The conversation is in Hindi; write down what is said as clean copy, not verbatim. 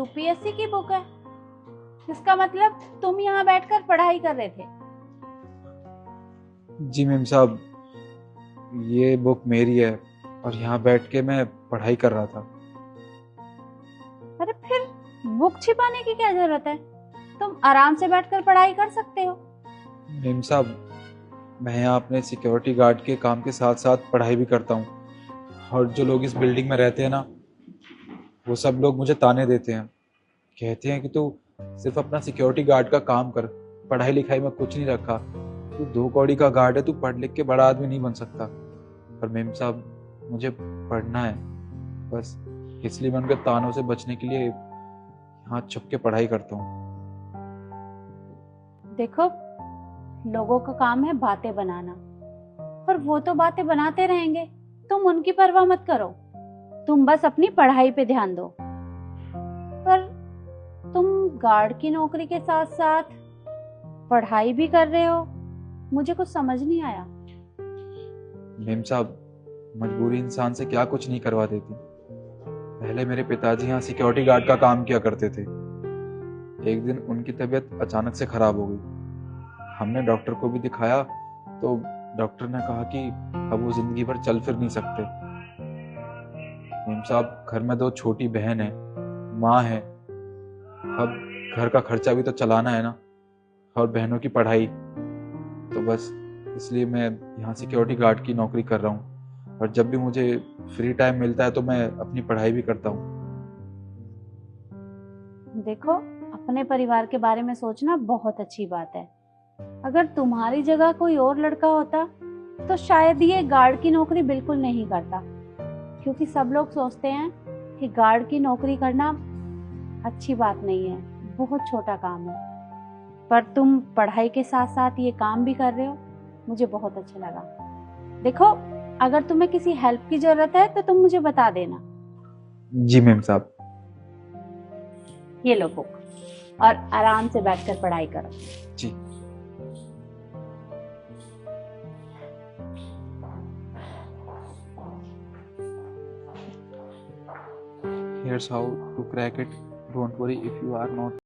यूपीएससी की बुक है। इसका मतलब तुम यहाँ बैठकर पढ़ाई कर रहे थे। जी मेम साहब, ये बुक मेरी है और यहाँ बैठ के मैं पढ़ाई कर रहा था। अरे फिर बुक छिपाने की क्या जरूरत है? तुम आराम से बैठकर पढ़ाई कर सकते हो। मेम साहब, मैं यहाँ अपने सिक्योरिटी गार्ड के काम के साथ साथ पढ़ाई भी करता हूँ। और जो लोग इस बिल्डिंग में रहते हैं ना, वो सब लोग मुझे ताने देते हैं। कहते हैं कि तू सिर्फ अपना सिक्योरिटी गार्ड का काम कर, पढ़ाई लिखाई में कुछ नहीं रखा। तू दो कौड़ी का गार्ड है, तू पढ़ लिख के बड़ा आदमी नहीं बन सकता। पर मेम साहब, मुझे पढ़ना है बस, इसलिए मैं उनके तानों से बचने के लिए यहाँ छुप के पढ़ाई करता हूँ। देखो, लोगों का काम है बातें बनाना, और वो तो बातें बनाते रहेंगे। तुम उनकी परवाह मत करो, तुम बस अपनी पढ़ाई पे ध्यान दो। पर तुम गार्ड की नौकरी के साथ साथ पढ़ाई भी कर रहे हो, मुझे कुछ समझ नहीं आया। मेम साहब, मजबूरी इंसान से क्या कुछ नहीं करवा देती। पहले मेरे पिताजी यहाँ सिक्योरिटी गार्ड का काम किया करते थे। एक दिन उनकी तबीयत अचानक से खराब हो गई। हमने डॉक्टर को भी दिखाया तो डॉक्टर ने कहा कि अब वो जिंदगी भर चल फिर नहीं सकते। मेम साहब, घर में दो छोटी बहन है, माँ है, अब घर का खर्चा भी तो चलाना है ना, और बहनों की पढ़ाई। तो बस इसलिए मैं यहाँ सिक्योरिटी गार्ड की नौकरी कर रहा हूँ। और जब भी मुझे फ्री टाइम मिलता है तो मैं अपनी पढ़ाई भी करता हूँ। देखो, अपने परिवार के बारे में सोचना बहुत अच्छी बात है। अगर तुम्हारी जगह कोई और लड़का होता तो शायद ये गार्ड की नौकरी बिल्कुल नहीं करता, क्योंकि सब लोग सोचते हैं कि गार्ड की नौकरी करना अच्छी बात नहीं है, बहुत छोटा काम है। पर तुम पढ़ाई के साथ साथ ये काम भी कर रहे हो, मुझे बहुत अच्छा लगा। देखो, अगर तुम्हें किसी हेल्प की जरूरत है तो तुम मुझे बता देना। जी मेम साहब। ये लो बुक, और आराम से बैठकर पढ़ाई करो। जी। Here's how to crack it. Don't worry if you are not